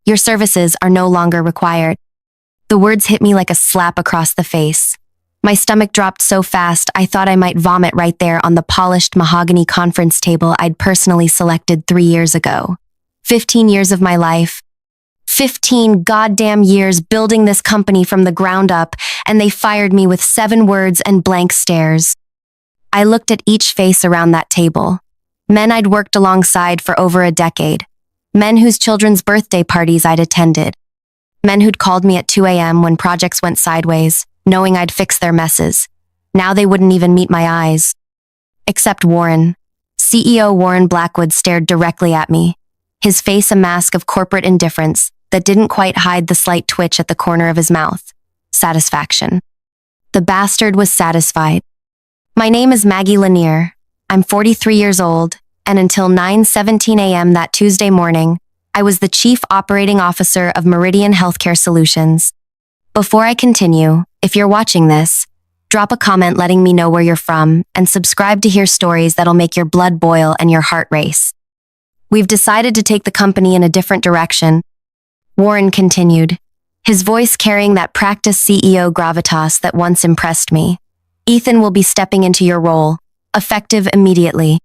Your services are no longer required. The words hit me like a slap across the face. My stomach dropped so fast I thought I might vomit right there on the polished mahogany conference table I'd personally selected 3 years ago. 15 years of my life. 15 goddamn years building this company from the ground up, and they fired me with 7 words and blank stares. I looked at each face around that table. Men I'd worked alongside for over a decade. Men whose children's birthday parties I'd attended. Men who'd called me at 2 a.m. when projects went sideways, knowing I'd fix their messes. Now they wouldn't even meet my eyes. Except Warren. CEO Warren Blackwood stared directly at me, his face a mask of corporate indifference that didn't quite hide the slight twitch at the corner of his mouth. Satisfaction. The bastard was satisfied. My name is Maggie Lanier. I'm 43 years old, and until 9:17 a.m. that Tuesday morning, I was the Chief Operating Officer of Meridian Healthcare Solutions. Before I continue, if you're watching this, drop a comment letting me know where you're from and subscribe to hear stories that'll make your blood boil and your heart race. We've decided to take the company in a different direction, Warren continued, his voice carrying that practiced CEO gravitas that once impressed me. Ethan will be stepping into your role, effective immediately.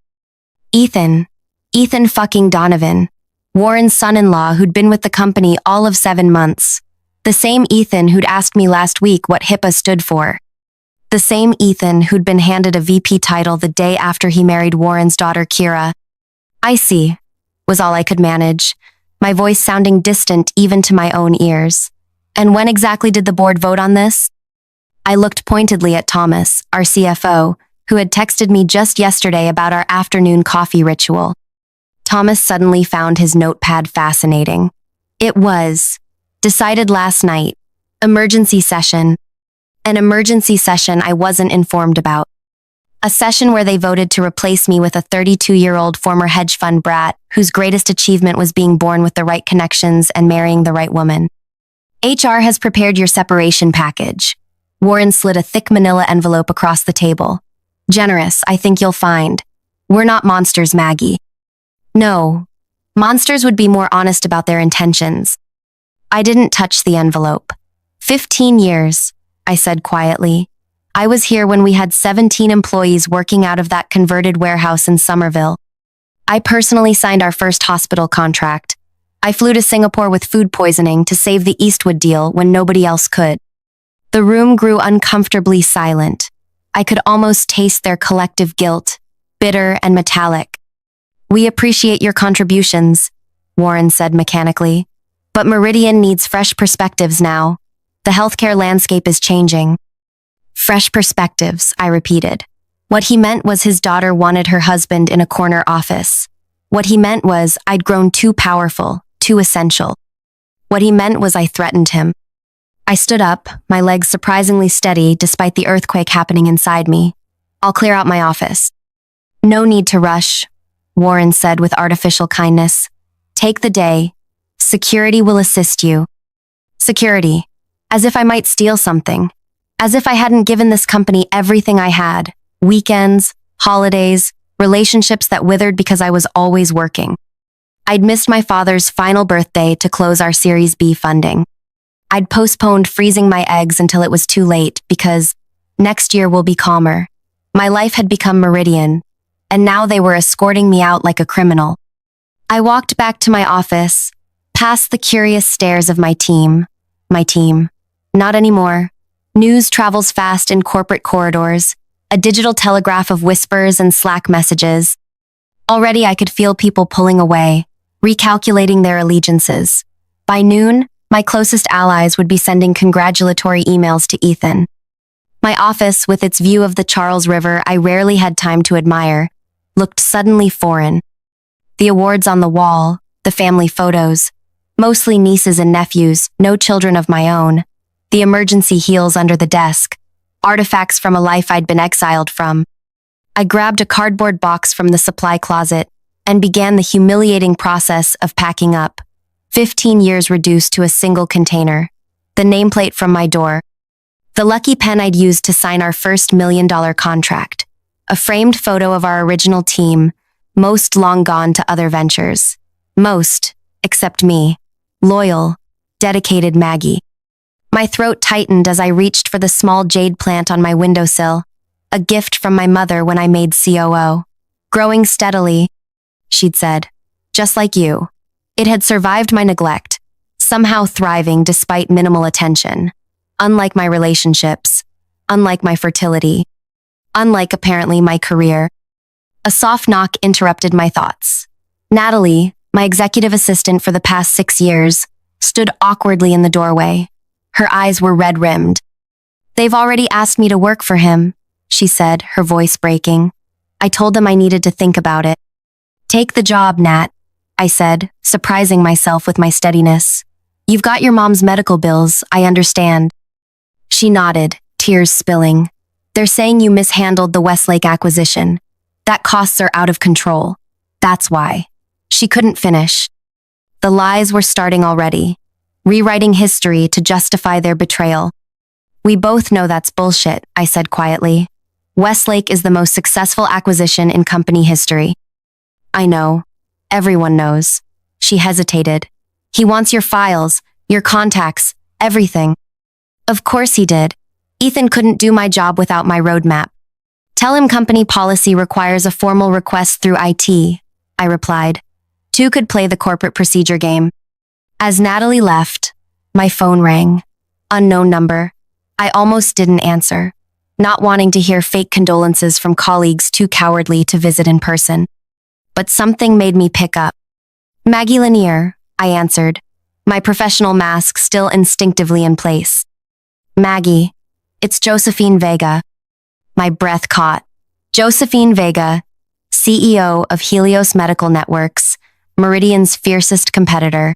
Ethan fucking Donovan, Warren's son-in-law who'd been with the company all of 7 months. The same Ethan who'd asked me last week what HIPAA stood for. The same Ethan who'd been handed a VP title the day after he married Warren's daughter Kira. I see, was all I could manage, my voice sounding distant even to my own ears. And when exactly did the board vote on this? I looked pointedly at Thomas, our CFO, who had texted me just yesterday about our afternoon coffee ritual. Thomas suddenly found his notepad fascinating. It was decided last night. Emergency session. An emergency session I wasn't informed about. A session where they voted to replace me with a 32-year-old former hedge fund brat whose greatest achievement was being born with the right connections and marrying the right woman. HR has prepared your separation package. Warren slid a thick manila envelope across the table. Generous, I think you'll find. We're not monsters, Maggie. No. Monsters would be more honest about their intentions. I didn't touch the envelope. 15 years, I said quietly. I was here when we had 17 employees working out of that converted warehouse in Somerville. I personally signed our first hospital contract. I flew to Singapore with food poisoning to save the Eastwood deal when nobody else could. The room grew uncomfortably silent. I could almost taste their collective guilt, bitter and metallic. We appreciate your contributions, Warren said mechanically. But Meridian needs fresh perspectives now. The healthcare landscape is changing. Fresh perspectives, I repeated. What he meant was his daughter wanted her husband in a corner office. What he meant was I'd grown too powerful, too essential. What he meant was I threatened him. I stood up, my legs surprisingly steady despite the earthquake happening inside me. I'll clear out my office. No need to rush, Warren said with artificial kindness. Take the day. Security will assist you. Security. As if I might steal something. As if I hadn't given this company everything I had. Weekends, holidays, relationships that withered because I was always working. I'd missed my father's final birthday to close our Series B funding. I'd postponed freezing my eggs until it was too late because next year will be calmer. My life had become Meridian, and now they were escorting me out like a criminal. I walked back to my office, past the curious stares of my team. My team. Not anymore. News travels fast in corporate corridors, a digital telegraph of whispers and Slack messages. Already I could feel people pulling away, recalculating their allegiances. By noon, my closest allies would be sending congratulatory emails to Ethan. My office, with its view of the Charles River I rarely had time to admire, looked suddenly foreign. The awards on the wall, the family photos, mostly nieces and nephews, no children of my own, the emergency heels under the desk, artifacts from a life I'd been exiled from. I grabbed a cardboard box from the supply closet and began the humiliating process of packing up. 15 years reduced to a single container. The nameplate from my door. The lucky pen I'd used to sign our first $1 million contract. A framed photo of our original team, most long gone to other ventures. Most, except me, Loyal, dedicated Maggie. My throat tightened as I reached for the small jade plant on my windowsill, a gift from my mother when I made COO. Growing steadily, she'd said, just like you. It had survived my neglect, somehow thriving despite minimal attention. Unlike my relationships, unlike my fertility, unlike apparently my career. A soft knock interrupted my thoughts. Natalie, my executive assistant for the past 6 years, stood awkwardly in the doorway. Her eyes were red-rimmed. They've already asked me to work for him, she said, her voice breaking. I told them I needed to think about it. Take the job, Nat, I said, surprising myself with my steadiness. You've got your mom's medical bills, I understand. She nodded, tears spilling. They're saying you mishandled the Westlake acquisition. That costs are out of control. That's why. She couldn't finish. The lies were starting already, rewriting history to justify their betrayal. We both know that's bullshit, I said quietly. Westlake is the most successful acquisition in company history. I know. Everyone knows. She hesitated. He wants your files, your contacts, everything. Of course he did. Ethan couldn't do my job without my roadmap. Tell him company policy requires a formal request through IT, I replied. Two could play the corporate procedure game. As Natalie left, my phone rang. Unknown number. I almost didn't answer, not wanting to hear fake condolences from colleagues too cowardly to visit in person. But something made me pick up. Maggie Lanier, I answered, my professional mask still instinctively in place. Maggie, it's Josephine Vega. My breath caught. Josephine Vega, CEO of Helios Medical Networks, Meridian's fiercest competitor.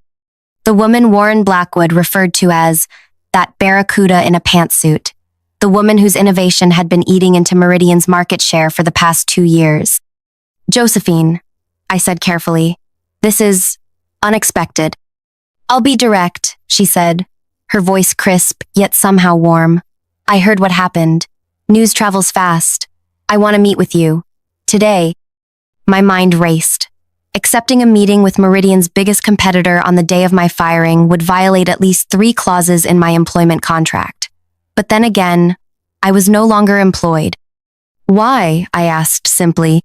The woman Warren Blackwood referred to as that barracuda in a pantsuit. The woman whose innovation had been eating into Meridian's market share for the past 2 years. Josephine, I said carefully, this is unexpected. I'll be direct, she said, her voice crisp yet somehow warm. I heard what happened. News travels fast. I want to meet with you. Today. My mind raced. Accepting a meeting with Meridian's biggest competitor on the day of my firing would violate at least 3 clauses in my employment contract. But then again, I was no longer employed. Why? I asked simply.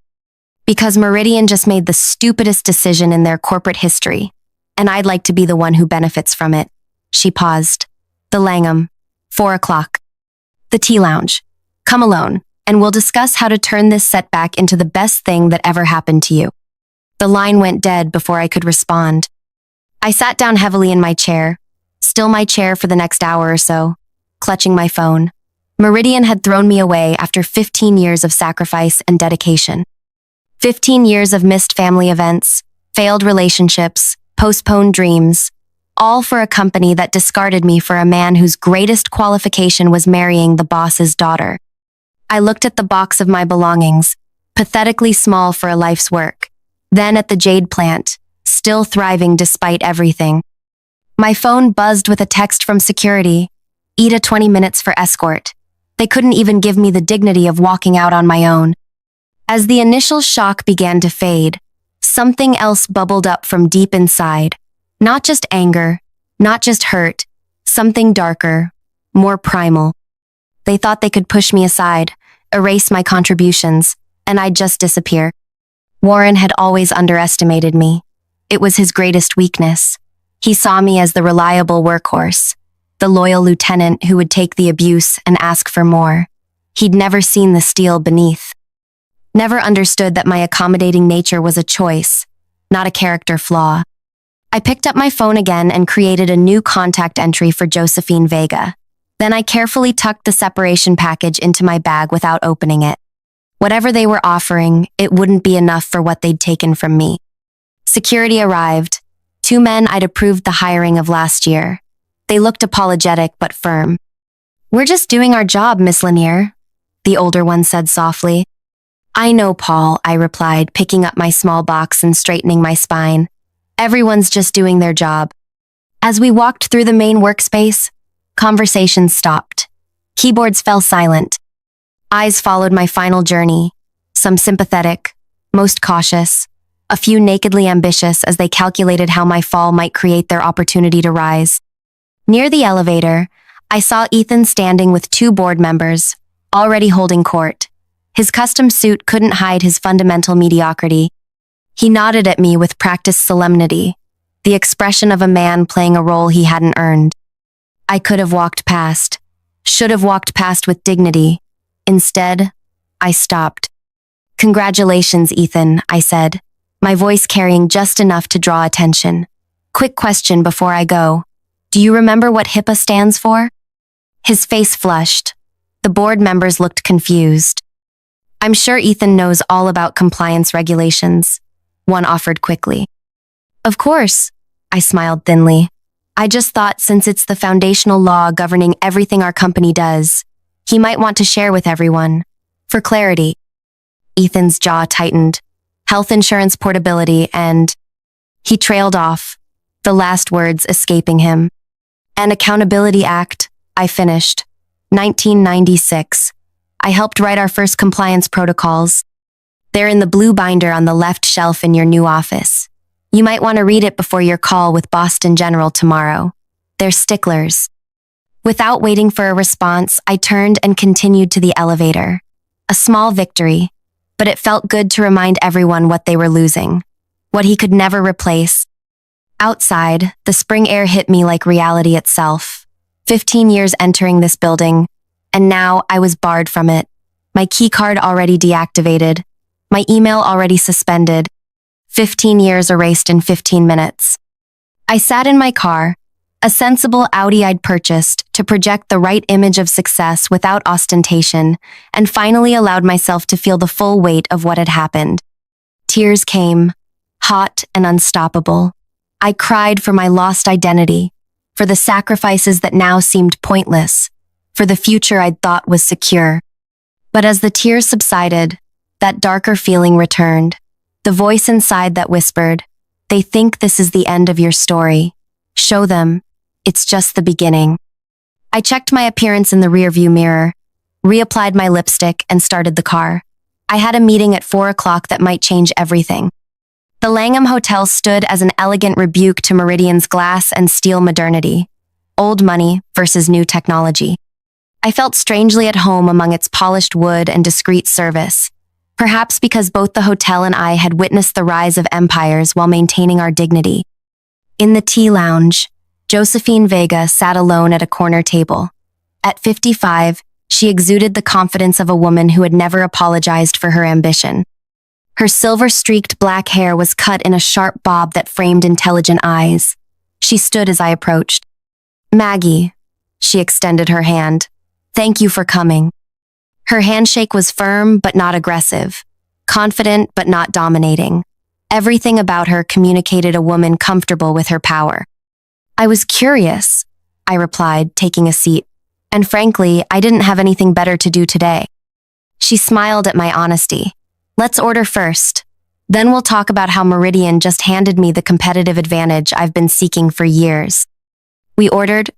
Because Meridian just made the stupidest decision in their corporate history, and I'd like to be the one who benefits from it. She paused. The Langham. 4 o'clock. The tea lounge. Come alone, and we'll discuss how to turn this setback into the best thing that ever happened to you. The line went dead before I could respond. I sat down heavily in my chair, still my chair for the next hour or so, clutching my phone. Meridian had thrown me away after 15 years of sacrifice and dedication. 15 years of missed family events, failed relationships, postponed dreams, all for a company that discarded me for a man whose greatest qualification was marrying the boss's daughter. I looked at the box of my belongings, pathetically small for a life's work, then at the jade plant, still thriving despite everything. My phone buzzed with a text from security. Ida 20 minutes for escort. They couldn't even give me the dignity of walking out on my own. As the initial shock began to fade, something else bubbled up from deep inside. Not just anger, not just hurt, something darker, more primal. They thought they could push me aside, erase my contributions, and I'd just disappear. Warren had always underestimated me. It was his greatest weakness. He saw me as the reliable workhorse, the loyal lieutenant who would take the abuse and ask for more. He'd never seen the steel beneath. Never understood that my accommodating nature was a choice, not a character flaw. I picked up my phone again and created a new contact entry for Josephine Vega. Then I carefully tucked the separation package into my bag without opening it. Whatever they were offering, it wouldn't be enough for what they'd taken from me. Security arrived. 2 men I'd approved the hiring of last year. They looked apologetic but firm. "We're just doing our job, Miss Lanier," the older one said softly. "I know, Paul," I replied, picking up my small box and straightening my spine. "Everyone's just doing their job." As we walked through the main workspace, conversations stopped. Keyboards fell silent. Eyes followed my final journey, some sympathetic, most cautious, a few nakedly ambitious as they calculated how my fall might create their opportunity to rise. Near the elevator, I saw Ethan standing with two board members, already holding court. His custom suit couldn't hide his fundamental mediocrity. He nodded at me with practiced solemnity, the expression of a man playing a role he hadn't earned. I could have walked past, should have walked past with dignity. Instead, I stopped. "Congratulations, Ethan," I said, my voice carrying just enough to draw attention. "Quick question before I go. Do you remember what HIPAA stands for?" His face flushed. The board members looked confused. "I'm sure Ethan knows all about compliance regulations," one offered quickly. "Of course," I smiled thinly. "I just thought since it's the foundational law governing everything our company does, he might want to share with everyone. For clarity." Ethan's jaw tightened. "Health insurance portability and—" He trailed off, the last words escaping him. "An Accountability Act," I finished. 1996. I helped write our first compliance protocols. They're in the blue binder on the left shelf in your new office. You might want to read it before your call with Boston General tomorrow. They're sticklers. Without waiting for a response, I turned and continued to the elevator. A small victory, but it felt good to remind everyone what they were losing, what he could never replace. Outside, the spring air hit me like reality itself. 15 years entering this building, and now I was barred from it. My keycard already deactivated, my email already suspended. 15 years erased in 15 minutes. I sat in my car, a sensible Audi I'd purchased to project the right image of success without ostentation, and finally allowed myself to feel the full weight of what had happened. Tears came, hot and unstoppable. I cried for my lost identity, for the sacrifices that now seemed pointless, for the future I'd thought was secure. But as the tears subsided, that darker feeling returned, the voice inside that whispered, "They think this is the end of your story. Show them. It's just the beginning." I checked my appearance in the rearview mirror, reapplied my lipstick, and started the car. I had a meeting at 4 o'clock that might change everything. The Langham Hotel stood as an elegant rebuke to Meridian's glass and steel modernity. Old money versus new technology. I felt strangely at home among its polished wood and discreet service, perhaps because both the hotel and I had witnessed the rise of empires while maintaining our dignity. In the tea lounge, Josephine Vega sat alone at a corner table. At 55, she exuded the confidence of a woman who had never apologized for her ambition. Her silver-streaked black hair was cut in a sharp bob that framed intelligent eyes. She stood as I approached. "Maggie," she extended her hand. "Thank you for coming." Her handshake was firm but not aggressive, confident but not dominating. Everything about her communicated a woman comfortable with her power. "I was curious," I replied, taking a seat, "and frankly, I didn't have anything better to do today." She smiled at my honesty. "Let's order first. Then we'll talk about how Meridian just handed me the competitive advantage I've been seeking for years." We ordered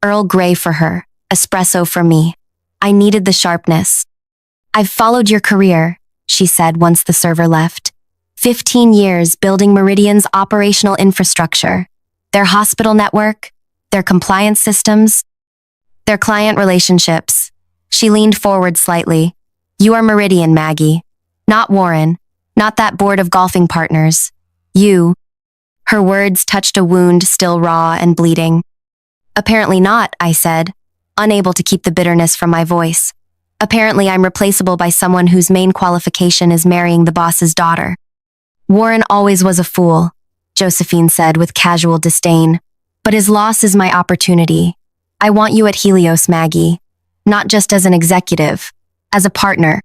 Earl Grey for her, espresso for me. I needed the sharpness. "I've followed your career," she said once the server left. 15 years building Meridian's operational infrastructure, their hospital network, their compliance systems, their client relationships. She leaned forward slightly. "You are Meridian, Maggie. Not Warren, not that board of golfing partners. You." Her words touched a wound still raw and bleeding. "Apparently not," I said, unable to keep the bitterness from my voice. "Apparently I'm replaceable by someone whose main qualification is marrying the boss's daughter." "Warren always was a fool," Josephine said with casual disdain. "But his loss is my opportunity. I want you at Helios, Maggie. Not just as an executive, as a partner."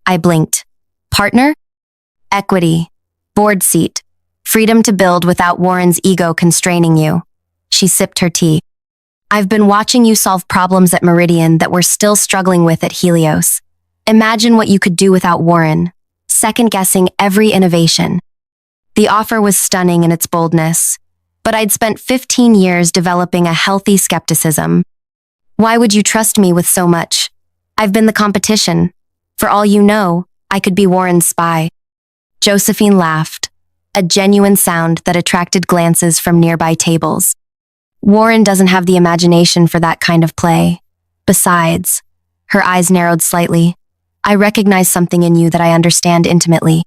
I blinked. "Partner?" "Equity. Board seat. Freedom to build without Warren's ego constraining you." She sipped her tea. "I've been watching you solve problems at Meridian that we're still struggling with at Helios. Imagine what you could do without Warren, second-guessing every innovation." The offer was stunning in its boldness, but I'd spent 15 years developing a healthy skepticism. "Why would you trust me with so much? I've been the competition. For all you know, I could be Warren's spy." Josephine laughed, a genuine sound that attracted glances from nearby tables. Warren doesn't have the imagination for that kind of play. Besides, her eyes narrowed slightly. I recognize something in you that I understand intimately.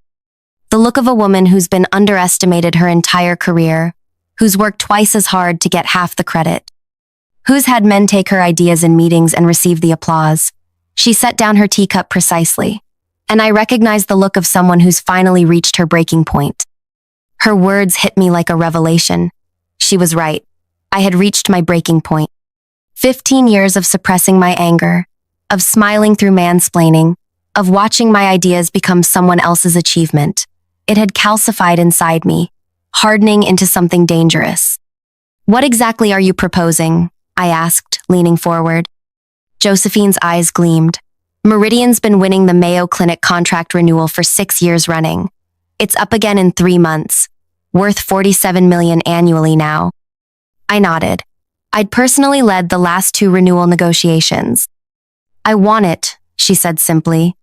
The look of a woman who's been underestimated her entire career, who's worked twice as hard to get half the credit, who's had men take her ideas in meetings and receive the applause. She set down her teacup precisely, and I recognized the look of someone who's finally reached her breaking point. Her words hit me like a revelation. She was right. I had reached my breaking point. 15 years of suppressing my anger, of smiling through mansplaining, of watching my ideas become someone else's achievement. It had calcified inside me, hardening into something dangerous. "What exactly are you proposing?" I asked, leaning forward. Josephine's eyes gleamed. "Meridian's been winning the Mayo Clinic contract renewal for 6 years running. It's up again in 3 months, worth $47 million annually now." I nodded. I'd personally led the last 2 renewal negotiations. "I want it," she said simply,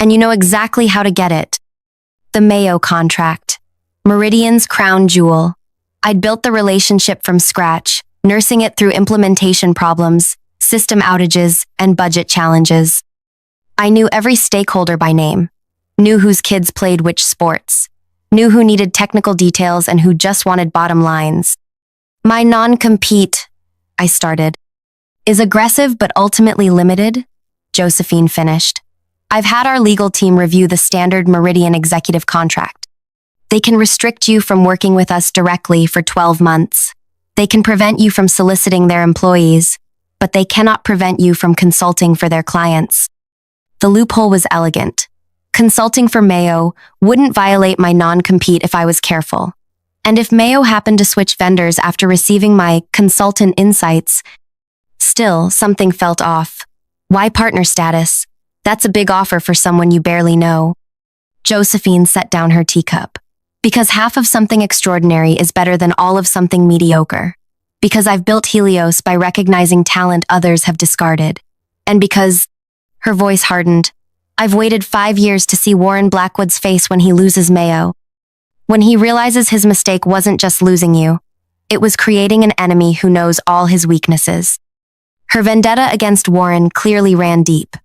"and you know exactly how to get it." The Mayo contract. Meridian's crown jewel. I'd built the relationship from scratch, nursing it through implementation problems, system outages, and budget challenges. I knew every stakeholder by name, knew whose kids played which sports, knew who needed technical details and who just wanted bottom lines. "My non-compete," I started, "is aggressive but ultimately limited," Josephine finished. "I've had our legal team review the standard Meridian executive contract. They can restrict you from working with us directly for 12 months. They can prevent you from soliciting their employees, but they cannot prevent you from consulting for their clients." The loophole was elegant. Consulting for Mayo wouldn't violate my non-compete if I was careful. And if Mayo happened to switch vendors after receiving my consultant insights, still something felt off. Why partner status? That's a big offer for someone you barely know. Josephine set down her teacup. "Because half of something extraordinary is better than all of something mediocre. Because I've built Helios by recognizing talent others have discarded. And because," her voice hardened, "I've waited 5 years to see Warren Blackwood's face when he loses Mayo. When he realizes his mistake wasn't just losing you, it was creating an enemy who knows all his weaknesses." Her vendetta against Warren clearly ran deep.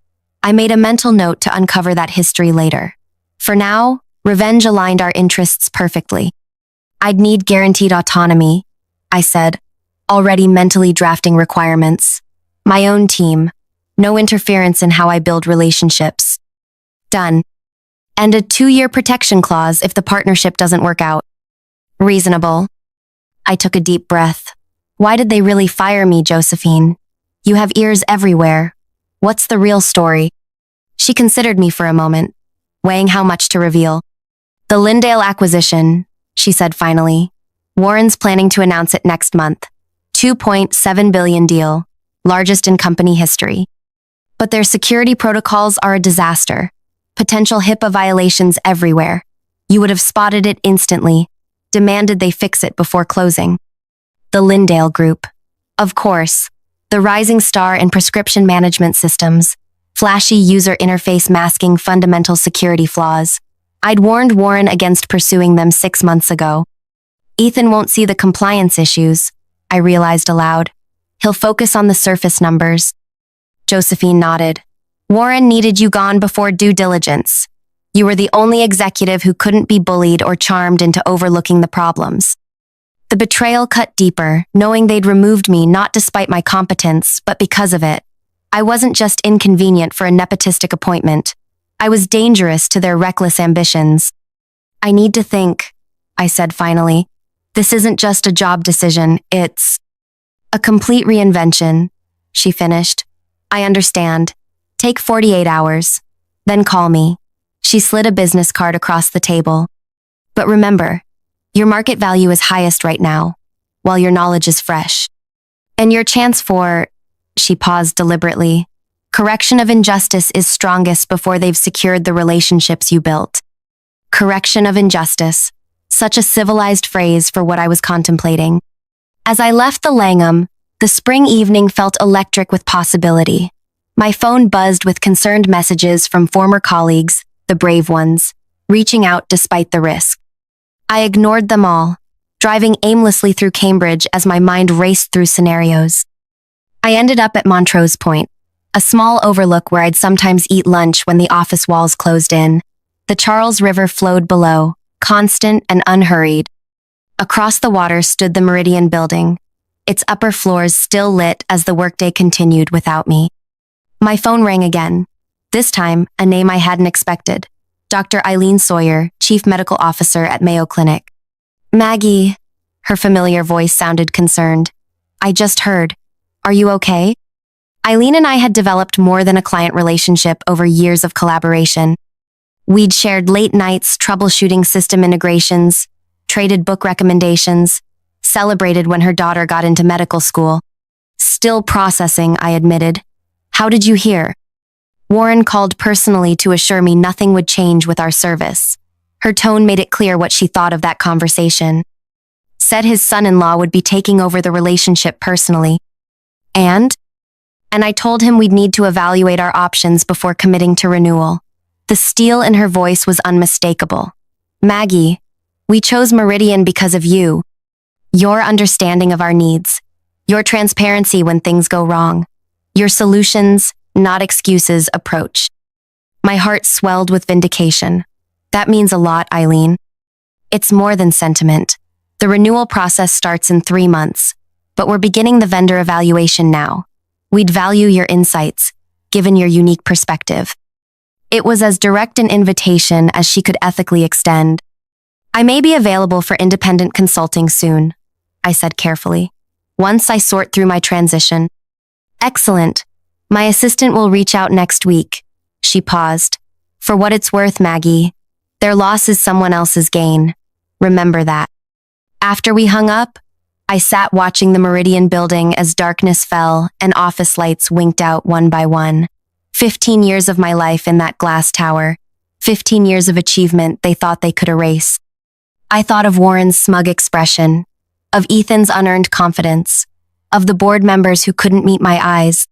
I made a mental note to uncover that history later. For now, revenge aligned our interests perfectly. "I'd need guaranteed autonomy," I said, already mentally drafting requirements. "My own team. No interference in how I build relationships." "Done. And a 2-year protection clause if the partnership doesn't work out." "Reasonable." I took a deep breath. "Why did they really fire me, Josephine? You have ears everywhere. What's the real story?" She considered me for a moment, weighing how much to reveal. "The Lindale acquisition," she said finally. "Warren's planning to announce it next month. $2.7 billion deal, largest in company history. But their security protocols are a disaster. Potential HIPAA violations everywhere. You would have spotted it instantly, demanded they fix it before closing." The Lindale Group. Of course. The rising star in prescription management systems. Flashy user interface masking fundamental security flaws. I'd warned Warren against pursuing them 6 months ago. "Ethan won't see the compliance issues," I realized aloud. "He'll focus on the surface numbers." Josephine nodded. "Warren needed you gone before due diligence. You were the only executive who couldn't be bullied or charmed into overlooking the problems." The betrayal cut deeper, knowing they'd removed me not despite my competence, but because of it. I wasn't just inconvenient for a nepotistic appointment. I was dangerous to their reckless ambitions. "I need to think," I said finally. "This isn't just a job decision, it's a complete reinvention," she finished. "I understand. Take 48 hours. Then call me." She slid a business card across the table. "But remember, your market value is highest right now, while your knowledge is fresh. And your chance for," she paused deliberately, "correction of injustice is strongest before they've secured the relationships you built." Correction of injustice. Such a civilized phrase for what I was contemplating. As I left the Langham, the spring evening felt electric with possibility. My phone buzzed with concerned messages from former colleagues, the brave ones, reaching out despite the risk. I ignored them all, driving aimlessly through Cambridge as my mind raced through scenarios. I ended up at Montrose Point, a small overlook where I'd sometimes eat lunch when the office walls closed in. The Charles River flowed below, constant and unhurried. Across the water stood the Meridian Building, its upper floors still lit as the workday continued without me. My phone rang again. This time, a name I hadn't expected. Dr. Eileen Sawyer, Chief Medical Officer at Mayo Clinic. Maggie, her familiar voice sounded concerned. I just heard. Are you okay? Eileen and I had developed more than a client relationship over years of collaboration. We'd shared late nights troubleshooting system integrations, traded book recommendations, celebrated when her daughter got into medical school. Still processing, I admitted. How did you hear? Warren called personally to assure me nothing would change with our service. Her tone made it clear what she thought of that conversation. Said his son-in-law would be taking over the relationship personally. And I told him we'd need to evaluate our options before committing to renewal. The steel in her voice was unmistakable. Maggie, we chose Meridian because of you. Your understanding of our needs. Your transparency when things go wrong. Your solutions, not excuses, approach. My heart swelled with vindication. That means a lot, Eileen. It's more than sentiment. The renewal process starts in 3 months, but we're beginning the vendor evaluation now. We'd value your insights, given your unique perspective. It was as direct an invitation as she could ethically extend. I may be available for independent consulting soon, I said carefully, once I sort through my transition. Excellent. My assistant will reach out next week. She paused. For what it's worth, Maggie, their loss is someone else's gain. Remember that. After we hung up, I sat watching the Meridian Building as darkness fell and office lights winked out one by one. 15 years of my life in that glass tower. 15 years of achievement they thought they could erase. I thought of Warren's smug expression, of Ethan's unearned confidence, of the board members who couldn't meet my eyes,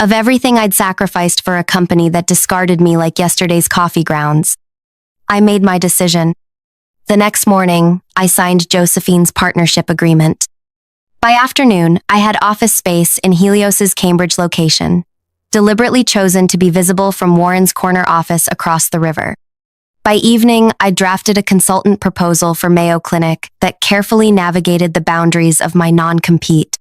of everything I'd sacrificed for a company that discarded me like yesterday's coffee grounds. I made my decision. The next morning, I signed Josephine's partnership agreement. By afternoon, I had office space in Helios's Cambridge location, deliberately chosen to be visible from Warren's corner office across the river. By evening, I drafted a consultant proposal for Mayo Clinic that carefully navigated the boundaries of my non-compete.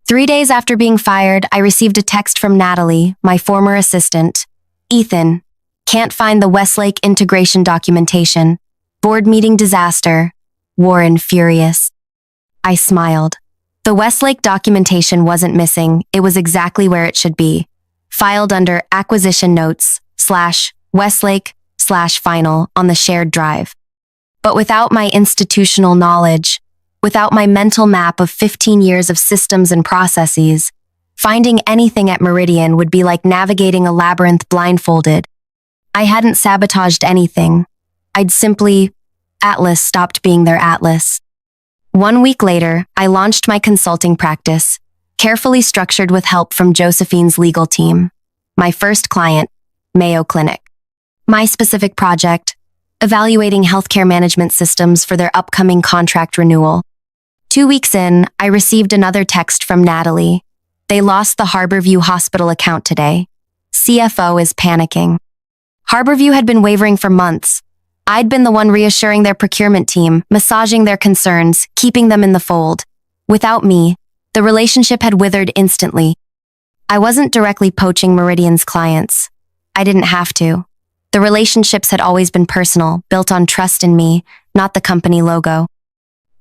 3 days after being fired, I received a text from Natalie, my former assistant. Ethan, can't find the Westlake integration documentation. Board meeting disaster. Warren furious. I smiled. The Westlake documentation wasn't missing, it was exactly where it should be. Filed under acquisition notes /Westlake/final on the shared drive. But without my institutional knowledge, without my mental map of 15 years of systems and processes, finding anything at Meridian would be like navigating a labyrinth blindfolded. I hadn't sabotaged anything. I'd simply, Atlas stopped being their Atlas. 1 week later, I launched my consulting practice, carefully structured with help from Josephine's legal team. My first client, Mayo Clinic. My specific project, evaluating healthcare management systems for their upcoming contract renewal. 2 weeks in, I received another text from Natalie. They lost the Harborview Hospital account today. CFO is panicking. Harborview had been wavering for months. I'd been the one reassuring their procurement team, massaging their concerns, keeping them in the fold. Without me, the relationship had withered instantly. I wasn't directly poaching Meridian's clients. I didn't have to. The relationships had always been personal, built on trust in me, not the company logo.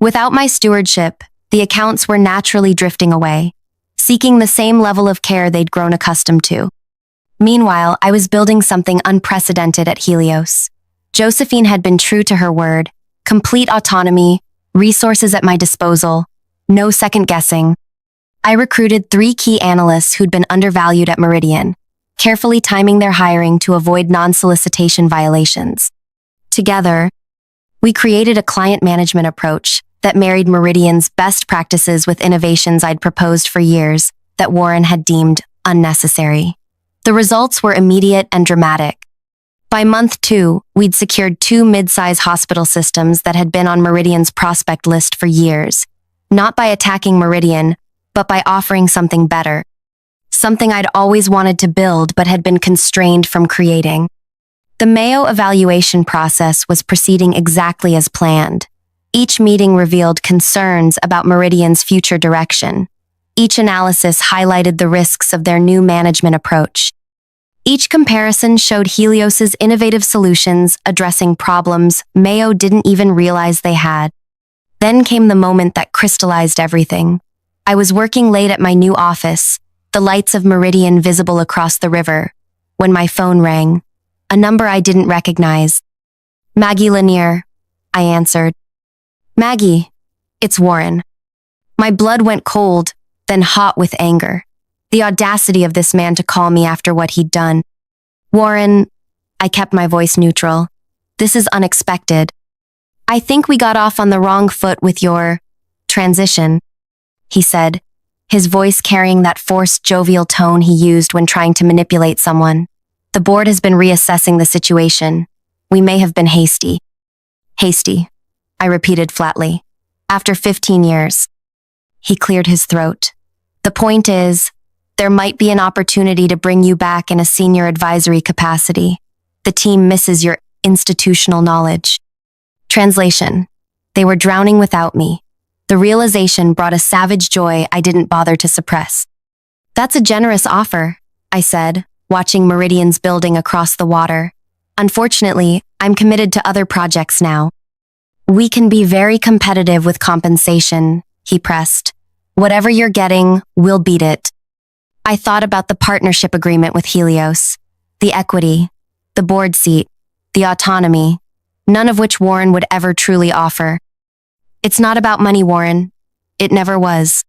Without my stewardship, the accounts were naturally drifting away, seeking the same level of care they'd grown accustomed to. Meanwhile, I was building something unprecedented at Helios. Josephine had been true to her word, complete autonomy, resources at my disposal, no second guessing. I recruited 3 key analysts who'd been undervalued at Meridian, carefully timing their hiring to avoid non-solicitation violations. Together, we created a client management approach that married Meridian's best practices with innovations I'd proposed for years that Warren had deemed unnecessary. The results were immediate and dramatic. By month 2, we'd secured 2 mid-size hospital systems that had been on Meridian's prospect list for years, not by attacking Meridian, but by offering something better. Something I'd always wanted to build but had been constrained from creating. The Mayo evaluation process was proceeding exactly as planned. Each meeting revealed concerns about Meridian's future direction. Each analysis highlighted the risks of their new management approach. Each comparison showed Helios's innovative solutions addressing problems Mayo didn't even realize they had. Then came the moment that crystallized everything. I was working late at my new office, the lights of Meridian visible across the river, when my phone rang. A number I didn't recognize. Maggie Lanier, I answered. Maggie, it's Warren. My blood went cold, then hot with anger. The audacity of this man to call me after what he'd done. Warren, I kept my voice neutral. This is unexpected. I think we got off on the wrong foot with your transition, he said, his voice carrying that forced jovial tone he used when trying to manipulate someone. The board has been reassessing the situation. We may have been hasty. Hasty, I repeated flatly. After 15 years. He cleared his throat. The point is, there might be an opportunity to bring you back in a senior advisory capacity. The team misses your institutional knowledge. Translation. They were drowning without me. The realization brought a savage joy I didn't bother to suppress. That's a generous offer, I said, watching Meridian's building across the water. Unfortunately, I'm committed to other projects now. We can be very competitive with compensation, he pressed. Whatever you're getting, we'll beat it. I thought about the partnership agreement with Helios, the equity, the board seat, the autonomy, none of which Warren would ever truly offer. It's not about money, Warren. It never was.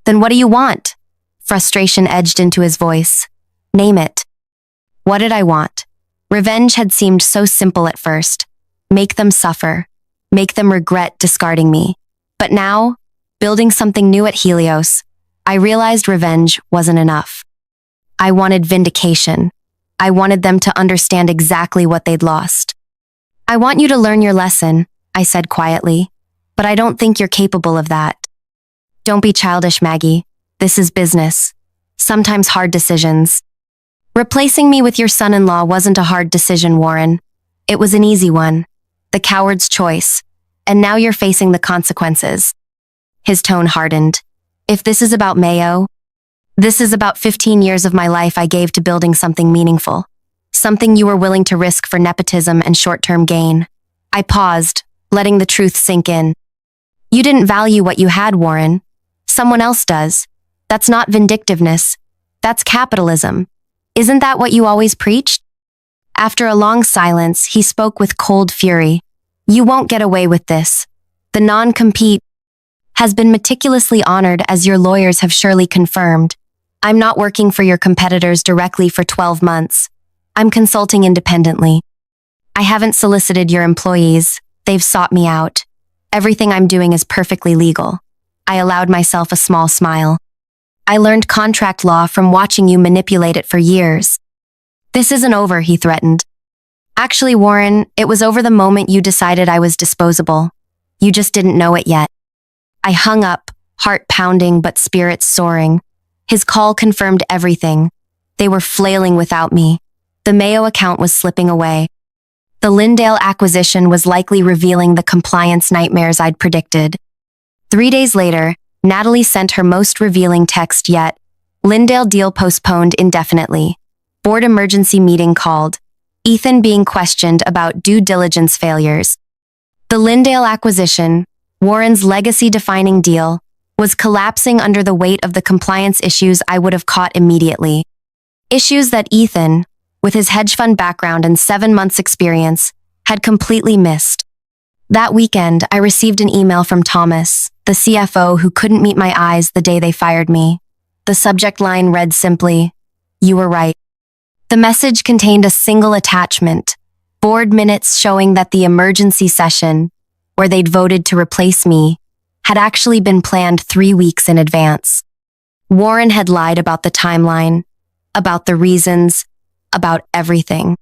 Then what do you want? Frustration edged into his voice. Name it. What did I want? Revenge had seemed so simple at first. Make them suffer. Make them regret discarding me. But now, building something new at Helios, I realized revenge wasn't enough. I wanted vindication. I wanted them to understand exactly what they'd lost. I want you to learn your lesson, I said quietly, but I don't think you're capable of that. Don't be childish, Maggie. This is business. Sometimes hard decisions. Replacing me with your son-in-law wasn't a hard decision, Warren. It was an easy one. The coward's choice. And now you're facing the consequences. His tone hardened. If this is about Mayo, this is about 15 years of my life I gave to building something meaningful. Something you were willing to risk for nepotism and short-term gain. I paused, letting the truth sink in. You didn't value what you had, Warren. Someone else does. That's not vindictiveness. That's capitalism. Isn't that what you always preached? After a long silence, he spoke with cold fury. You won't get away with this. The non-compete has been meticulously honored, as your lawyers have surely confirmed. I'm not working for your competitors directly for 12 months. I'm consulting independently. I haven't solicited your employees. They've sought me out. Everything I'm doing is perfectly legal. I allowed myself a small smile. I learned contract law from watching you manipulate it for years. This isn't over, he threatened. Actually, Warren, it was over the moment you decided I was disposable. You just didn't know it yet. I hung up, heart pounding but spirits soaring. His call confirmed everything. They were flailing without me. The Mayo account was slipping away. The Lindale acquisition was likely revealing the compliance nightmares I'd predicted. 3 days later, Natalie sent her most revealing text yet. Lindale deal postponed indefinitely. Board emergency meeting called. Ethan being questioned about due diligence failures. The Lindale acquisition, Warren's legacy-defining deal, was collapsing under the weight of the compliance issues I would have caught immediately. Issues that Ethan, with his hedge fund background and 7 months' experience, had completely missed. That weekend, I received an email from Thomas, the CFO who couldn't meet my eyes the day they fired me. The subject line read simply, "You were right." The message contained a single attachment, board minutes showing that the emergency session, where they'd voted to replace me, had actually been planned 3 weeks in advance. Warren had lied about the timeline, about the reasons, about everything.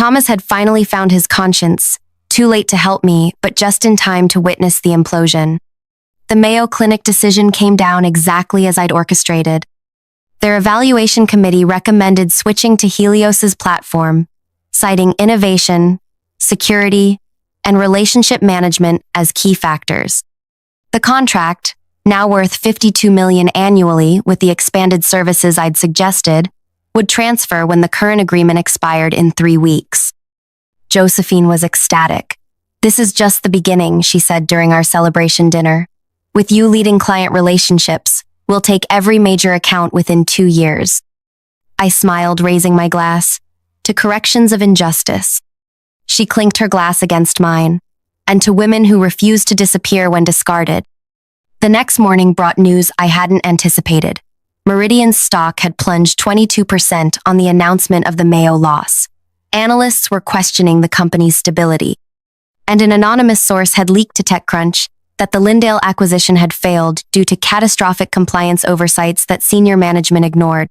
Thomas had finally found his conscience, too late to help me, but just in time to witness the implosion. The Mayo Clinic decision came down exactly as I'd orchestrated. Their evaluation committee recommended switching to Helios's platform, citing innovation, security, and relationship management as key factors. The contract, now worth $52 million annually with the expanded services I'd suggested, would transfer when the current agreement expired in 3 weeks. Josephine was ecstatic. "This is just the beginning," she said during our celebration dinner. "With you leading client relationships, we'll take every major account within 2 years." I smiled, raising my glass. "To corrections of injustice." She clinked her glass against mine. "And to women who refuse to disappear when discarded." The next morning brought news I hadn't anticipated. Meridian's stock had plunged 22% on the announcement of the Mayo loss. Analysts were questioning the company's stability. And an anonymous source had leaked to TechCrunch that the Lindale acquisition had failed due to catastrophic compliance oversights that senior management ignored.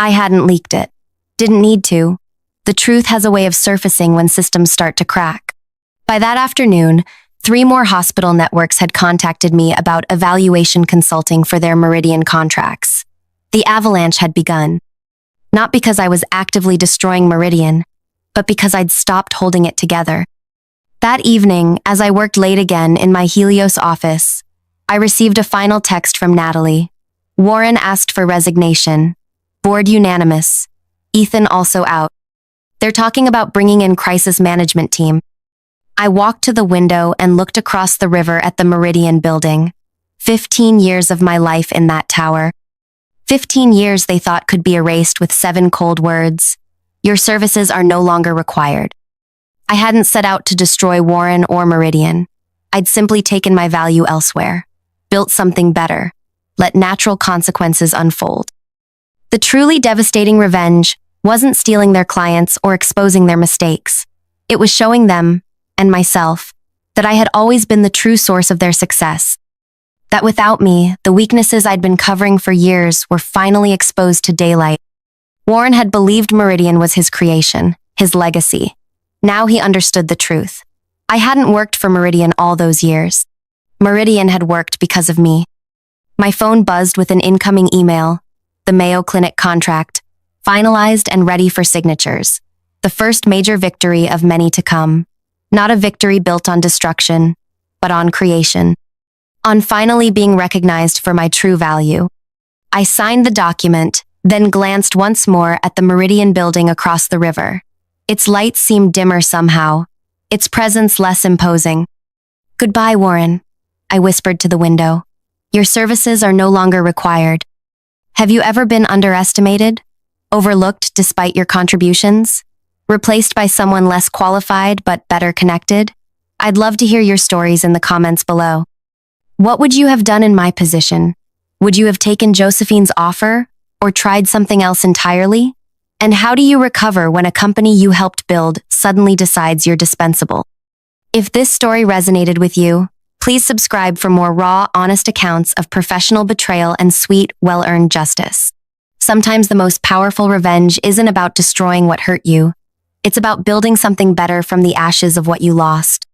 I hadn't leaked it. Didn't need to. The truth has a way of surfacing when systems start to crack. By that afternoon, 3 more hospital networks had contacted me about evaluation consulting for their Meridian contracts. The avalanche had begun. Not because I was actively destroying Meridian, but because I'd stopped holding it together. That evening, as I worked late again in my Helios office, I received a final text from Natalie. Warren asked for resignation. Board unanimous. Ethan also out. They're talking about bringing in crisis management team. I walked to the window and looked across the river at the Meridian building. 15 years of my life in that tower. 15 years they thought could be erased with 7 cold words. Your services are no longer required. I hadn't set out to destroy Warren or Meridian. I'd simply taken my value elsewhere, built something better, let natural consequences unfold. The truly devastating revenge wasn't stealing their clients or exposing their mistakes. It was showing them, and myself, that I had always been the true source of their success. That without me, the weaknesses I'd been covering for years were finally exposed to daylight. Warren had believed Meridian was his creation, his legacy. Now he understood the truth. I hadn't worked for Meridian all those years. Meridian had worked because of me. My phone buzzed with an incoming email. The Mayo Clinic contract, finalized and ready for signatures. The first major victory of many to come. Not a victory built on destruction, but on creation. On finally being recognized for my true value. I signed the document, then glanced once more at the Meridian building across the river. Its lights seemed dimmer somehow, its presence less imposing. "Goodbye, Warren," I whispered to the window. "Your services are no longer required." Have you ever been underestimated? Overlooked despite your contributions? Replaced by someone less qualified but better connected? I'd love to hear your stories in the comments below. What would you have done in my position? Would you have taken Josephine's offer or tried something else entirely? And how do you recover when a company you helped build suddenly decides you're dispensable? If this story resonated with you, please subscribe for more raw, honest accounts of professional betrayal and sweet, well-earned justice. Sometimes the most powerful revenge isn't about destroying what hurt you. It's about building something better from the ashes of what you lost.